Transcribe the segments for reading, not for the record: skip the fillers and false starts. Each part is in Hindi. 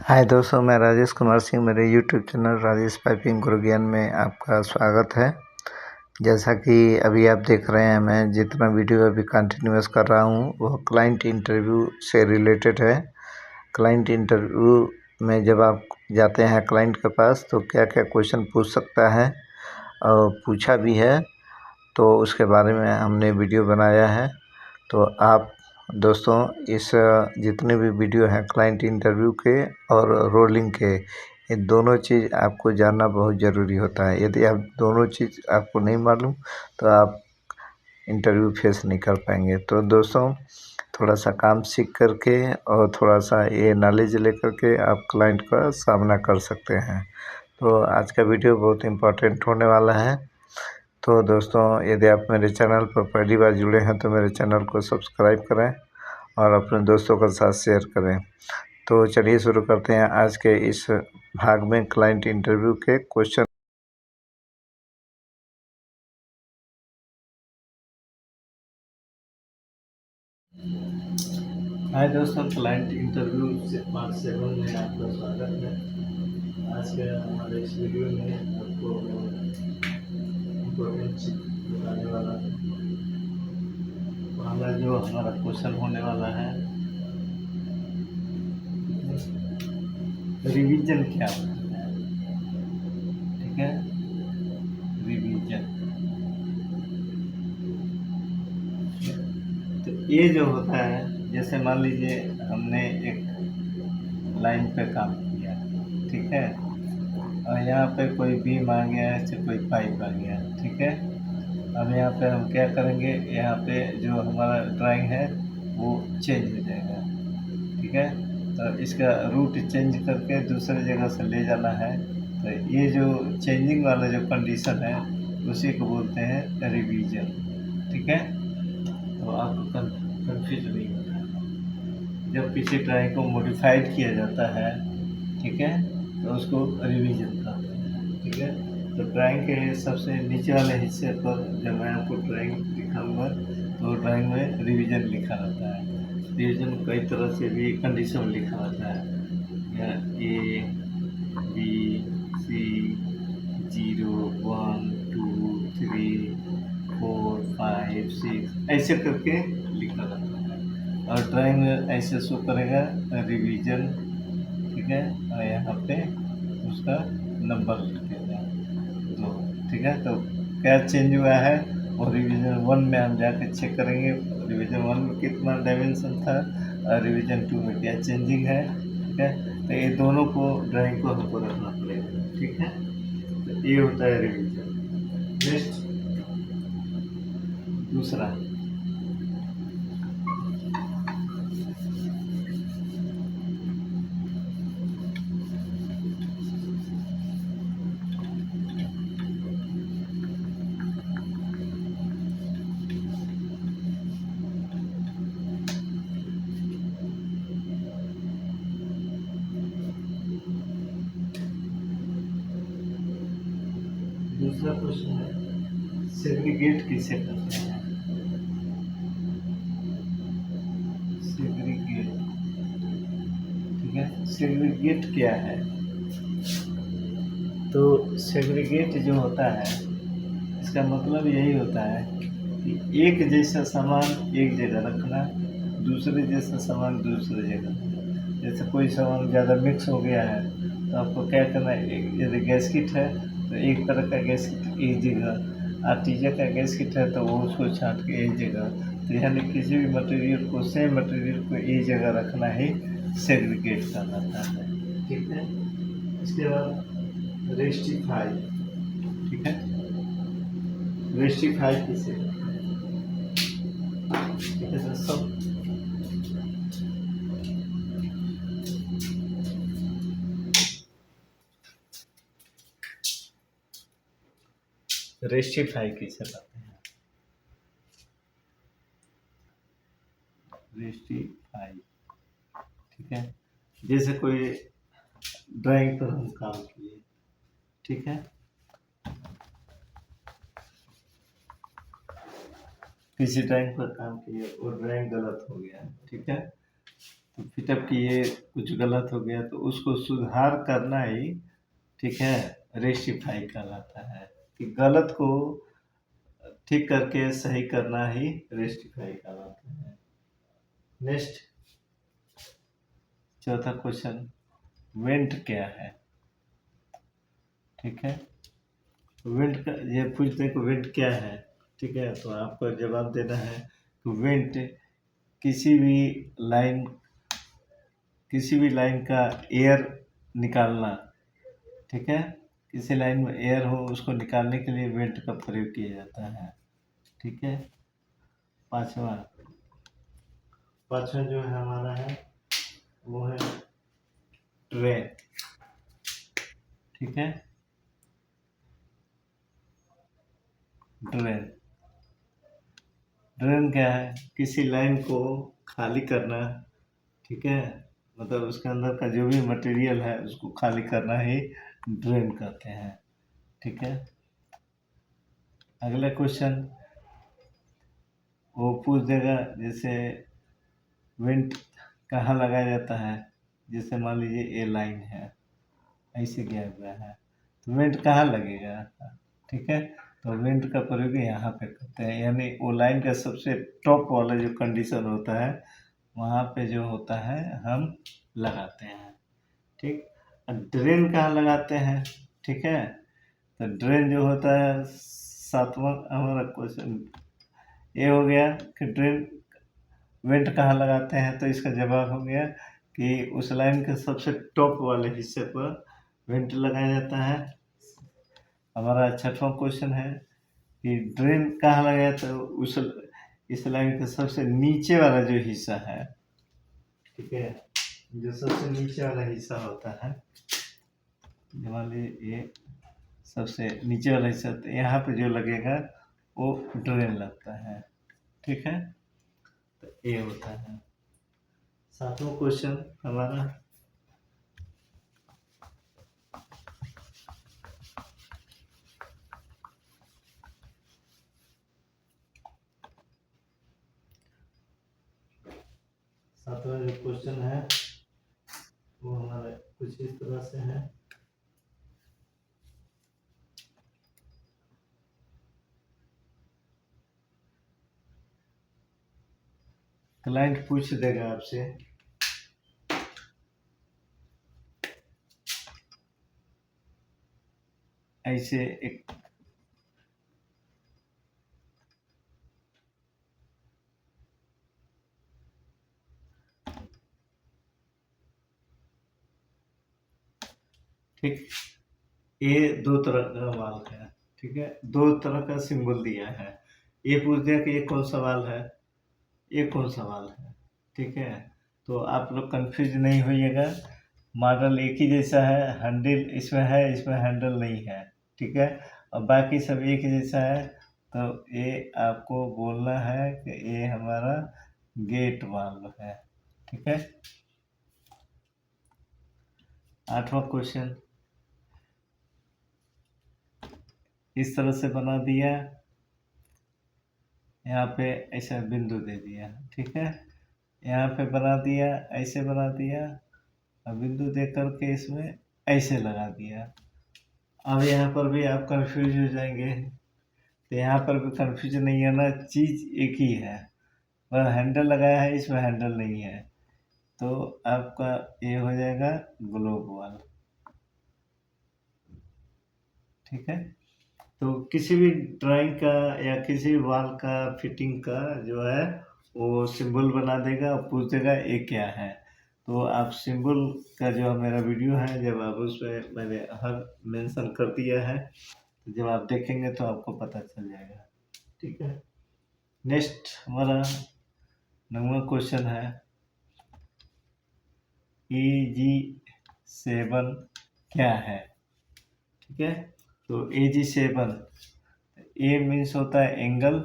हाय दोस्तों, मैं राजेश कुमार सिंह। मेरे यूट्यूब चैनल राजेश पाइपिंग गुरु ज्ञान में आपका स्वागत है। जैसा कि अभी आप देख रहे हैं, मैं जितना वीडियो अभी कंटिन्यूअस कर रहा हूँ वो क्लाइंट इंटरव्यू से रिलेटेड है। क्लाइंट इंटरव्यू में जब आप जाते हैं क्लाइंट के पास तो क्या क्या क्वेश्चन पूछ सकता है और पूछा भी है, तो उसके बारे में हमने वीडियो बनाया है। तो आप दोस्तों इस जितने भी वीडियो हैं क्लाइंट इंटरव्यू के और रोलिंग के, ये दोनों चीज़ आपको जानना बहुत ज़रूरी होता है। यदि आप दोनों चीज़ आपको नहीं मालूम तो आप इंटरव्यू फेस नहीं कर पाएंगे। तो दोस्तों थोड़ा सा काम सीख करके और थोड़ा सा ये नॉलेज लेकर के आप क्लाइंट का सामना कर सकते हैं। तो आज का वीडियो बहुत इम्पोर्टेंट होने वाला है। तो दोस्तों यदि आप मेरे चैनल पर पहली बार जुड़े हैं तो मेरे चैनल को सब्सक्राइब करें और अपने दोस्तों के साथ शेयर करें। तो चलिए शुरू करते हैं आज के इस भाग में क्लाइंट इंटरव्यू के क्वेश्चन। हाय दोस्तों, क्लाइंट इंटरव्यू से पार्ट 7 में आपका स्वागत है। आज के हमारे इस वीडियो में आपको इम्पोर्टेंट चीज बताने वाला है। पहला जो हमारा क्वेश्चन होने वाला है, रिवीजन क्या होता है। ठीक है, रिवीजन। तो ये जो होता है, जैसे मान लीजिए हमने एक लाइन पे काम किया, ठीक है, और यहाँ पे कोई बीम आ गया है, चाहे कोई पाइप आ गया, ठीक है। अब यहाँ पे हम क्या करेंगे, यहाँ पे जो हमारा ड्राइंग है वो चेंज हो जाएगा, ठीक है। तो इसका रूट चेंज करके दूसरे जगह से ले जाना है। तो ये जो चेंजिंग वाला जो कंडीशन है उसी को बोलते हैं रिवीजन, ठीक है। तो आपको कन्फ्यूज नहीं होता है। जब किसी ड्राइंग को मॉडिफाइड किया जाता है, ठीक है, तो उसको रिवीजन कहते हैं, ठीक है। तो ड्राइंग के सबसे नीचे वाले हिस्से पर जब मैं आपको ड्राइंग दिखाऊंगा तो ड्राइंग में रिवीजन लिखा रहता है। रिवीजन कई तरह से भी कंडीशन लिखा रहता है, ए बी सी 0 1 2 3 4 5 6 ऐसे करके लिखा रहता है। और ड्राइंग में ऐसे शो करेगा रिवीजन, ठीक है, और यहाँ पे उसका नंबर लिख देगा 2, ठीक है। तो क्या चेंज हुआ है, और रिवीजन 1 में हम जाके चेक करेंगे रिवीजन 1 में कितना डायमेंशन था और रिवीजन 2 में क्या चेंजिंग है, ठीक है। तो ये दोनों को ड्राइंग को हमको रखना पड़ेगा, ठीक है। तो ये होता है रिवीजन। नेक्स्ट दूसरा, दूसरा क्वेश्चन है सेग्रीगेट किसे कहते हैं। सेग्रीगेट, ठीक है। सेग्रीगेट क्या है, तो सेग्रीगेट जो होता है इसका मतलब यही होता है कि एक जैसा सामान एक जगह रखना, दूसरे जैसा सामान दूसरी जगह। जैसे कोई सामान ज़्यादा मिक्स हो गया है तो आपको क्या करना है, यदि गैस किट है तो एक तरह का गैस किट एक जगह, आर्टिजा का गैस किट है तो वो उसको छाँट के एक जगह। तो यानी किसी भी मटेरियल को, सेम मटेरियल को एक जगह रखना ही सेग्रीगेट कहलाता है, ठीक है। इसके बाद रेस्टिफाई, ठीक है। रेस्टिफाई किसे, ठीक है दोस्तों। रेस्टिफाई किसे कहते हैं, रेस्टिफाई, ठीक है। जैसे कोई ड्राइंग पर हम काम किए, ठीक है, किसी ड्राइंग पर काम किए और ड्राइंग गलत हो गया, ठीक है। तो फिटअप किए, कुछ गलत हो गया तो उसको सुधार करना ही, ठीक है, रेक्टिफाई कहलाता है, कि गलत को ठीक करके सही करना ही रेक्टिफाई कहलाता है। नेक्स्ट, चौथा क्वेश्चन, वेंट क्या है? ठीक है, वेंट का ये पूछते हैं कि वेंट क्या है, ठीक है, तो आपको जवाब देना है कि वेंट किसी भी लाइन किसी भी लाइन का एयर निकालना, ठीक है, किसी लाइन में एयर हो उसको निकालने के लिए वेंट का प्रयोग किया जाता है। ठीक है, पांचवा पांचवा जो है हमारा है वो है ट्रेन। ठीक है, ड्रेन। ड्रेन क्या है? किसी लाइन को खाली करना, ठीक है, मतलब उसके अंदर का जो भी मटेरियल है उसको खाली करना ही ड्रेन कहते हैं। ठीक है, अगला क्वेश्चन वो पूछ देगा, जैसे वेंट कहाँ लगाया जाता है, जैसे मान लीजिए ये लाइन है, ऐसे गया हुआ है, तो वेंट कहाँ लगेगा? ठीक है, तो वेंट का प्रयोग यहाँ पे करते हैं, यानी वो लाइन का सबसे टॉप वाला जो कंडीशन होता है वहाँ पे जो होता है हम लगाते हैं। ठीक, ड्रेन कहाँ लगाते हैं? ठीक है, तो ड्रेन जो होता है, सातवां हमारा क्वेश्चन ये हो गया कि ड्रेन वेंट कहाँ लगाते हैं, तो इसका जवाब हो गया कि उस लाइन के सबसे टॉप वाले हिस्से पर वेंट लगाया जाता है। हमारा छठवां क्वेश्चन है कि ड्रेन कहाँ लगाया, तो उस इस लाइन का सबसे नीचे वाला जो हिस्सा है, ठीक है, जो सबसे नीचे वाला हिस्सा होता है, मान लीजिए ये सबसे नीचे वाला हिस्सा, तो यहाँ पे जो लगेगा वो ड्रेन लगता है। ठीक है, तो ये होता है। सातवां क्वेश्चन हमारा सातवां जो क्वेश्चन है वो हमारे कुछ इस तरह से है। क्लाइंट पूछ देगा आपसे, ऐसे एक ठीक, ये दो तरह का वाल है, ठीक है, दो तरह का सिंबल दिया है। ये पूछ दिया कि ये कौन सा वाल है, ये कौन सा वाल है। ठीक है, तो आप लोग कंफ्यूज नहीं होइएगा, मॉडल एक ही जैसा है, हैंडल इसमें है, इसमें हैंडल नहीं है। ठीक है, और बाकी सब एक ही जैसा है, तो ये आपको बोलना है कि ये हमारा गेट वाल्व है। ठीक है, आठवां क्वेश्चन इस तरह से बना दिया, यहाँ पे ऐसा बिंदु दे दिया, ठीक है, यहाँ पे बना दिया, ऐसे बना दिया, और बिंदु दे करके इसमें ऐसे लगा दिया। अब यहाँ पर भी आप कंफ्यूज हो जाएंगे, तो यहाँ पर भी कंफ्यूज नहीं है ना, चीज़ एक ही है, पर हैंडल लगाया है, इसमें हैंडल नहीं है, तो आपका ये हो जाएगा ग्लोब वाल। ठीक है, तो किसी भी ड्राइंग का या किसी वाल का फिटिंग का जो है वो सिंबल बना देगा और पूछ देगा ये क्या है। तो आप सिंबल का जो मेरा वीडियो है, जब आप उसमें मैंने हर मेंशन कर दिया है, तो जब आप देखेंगे तो आपको पता चल जाएगा। ठीक है, नेक्स्ट हमारा 9वां क्वेश्चन है AG7 क्या है। ठीक है, तो AG7, ए मीन्स होता है एंगल,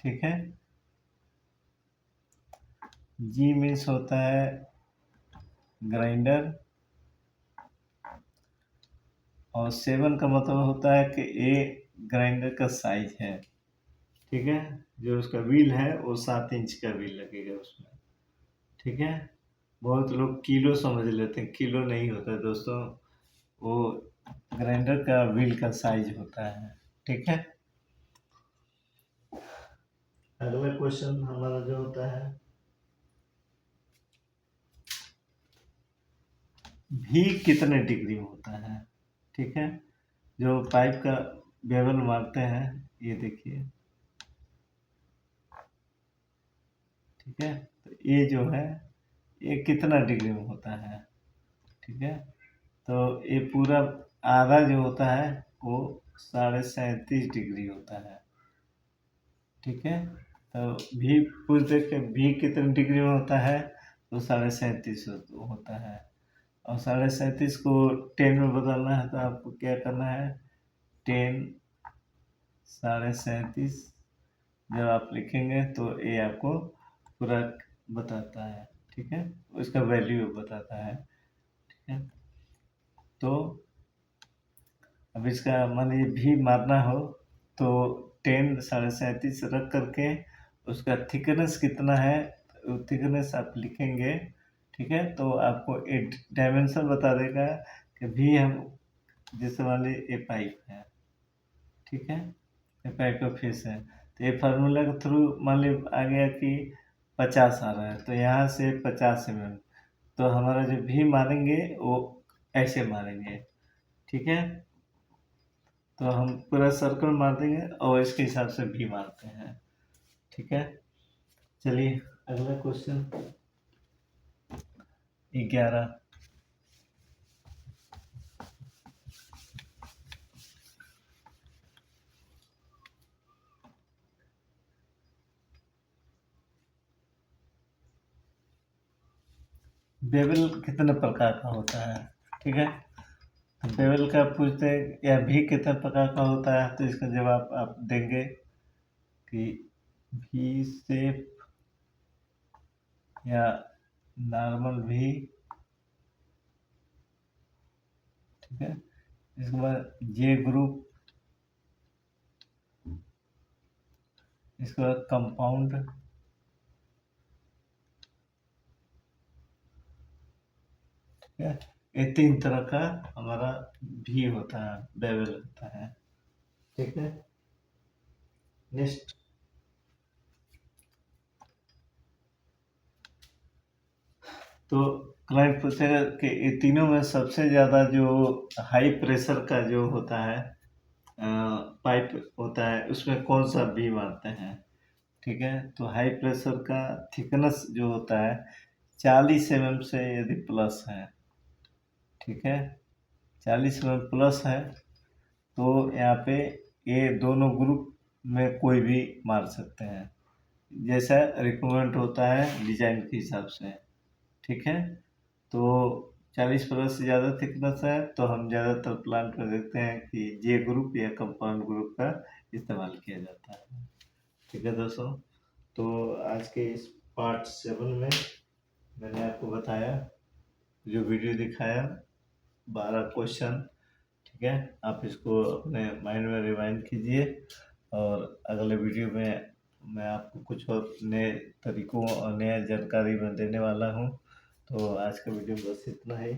ठीक है, जी मीन्स होता है ग्राइंडर, और 7 का मतलब होता है कि ए ग्राइंडर का साइज है। ठीक है, जो उसका व्हील है वो 7 इंच का व्हील लगेगा उसमें। ठीक है, बहुत लोग किलो समझ लेते हैं, किलो नहीं होता है दोस्तों, वो ग्राइंडर का व्हील का साइज होता है। ठीक है, अगला क्वेश्चन हमारा जो होता है, भी कितने डिग्री में होता है। ठीक है, जो पाइप का बेवल मारते हैं, ये देखिए। ठीक है, तो ये जो है ये कितना डिग्री में होता है। ठीक है, तो ये पूरा आधा जो होता है वो 37.5 डिग्री होता है। ठीक है, तो भी पूछते कि भी कितने डिग्री में होता है, तो 37.5 होता है। और 37.5 को 10 में बदलना है, तो आपको क्या करना है, 10 37.5 जब आप लिखेंगे तो ये आपको पूरा बताता है। ठीक है, उसका वैल्यू बताता है। ठीक है, तो अब इसका मान लीजिए भी मारना हो तो 10 37.5 रख करके उसका थिकनेस कितना है, थिकनेस आप लिखेंगे। ठीक है, तो आपको एक डायमेंशन बता देगा कि भी हम, जैसे मान लीजिए ये पाइप है। ठीक है, ये पाइप का फेस है, तो ये फार्मूला के थ्रू मान लीजिए आ गया कि 50 आ रहा है, तो यहाँ से 50 mm, तो हमारा जो भी मारेंगे वो ऐसे मारेंगे। ठीक है, तो हम पूरा सर्कल मार देंगे और इसके हिसाब से भी मारते हैं। ठीक है, चलिए अगला क्वेश्चन 11। बेवल कितने प्रकार का होता है। ठीक है, तो बेवल का पूछते हैं या भी कितने प्रकार का होता है, तो इसका जवाब आप देंगे कि भी शेप या नॉर्मल भी। ठीक है, इसके बाद जे ग्रुप, इसके बाद कंपाउंड। ठीक है, ये 3 तरह का हमारा भी होता है, बेवल होता है। ठीक है, नेक्स्ट, तो क्लाइंट पूछेगा कि ये तीनों में सबसे ज़्यादा जो हाई प्रेशर का जो होता है पाइप होता है, उसमें कौन सा भी मारते हैं। ठीक है, तो हाई प्रेशर का थिकनेस जो होता है 40 mm से यदि प्लस है। ठीक है, 40 mm प्लस है, तो यहाँ पे ये दोनों ग्रुप में कोई भी मार सकते हैं, जैसा रिक्वायरमेंट होता है डिजाइन के हिसाब से। ठीक है, तो 40 प्लस से ज़्यादा थिकनेस है तो हम ज़्यादातर प्लांट में देखते हैं कि जे ग्रुप या कंपाउंड ग्रुप का इस्तेमाल किया जाता है। ठीक है दोस्तों, तो आज के इस पार्ट 7 में मैंने आपको बताया, जो वीडियो दिखाया, 12 क्वेश्चन। ठीक है, आप इसको अपने माइंड में रिवाइंड कीजिए, और अगले वीडियो में मैं आपको कुछ और नए तरीकों और नया जानकारी मैं देने वाला हूँ। तो आज का वीडियो बस इतना ही।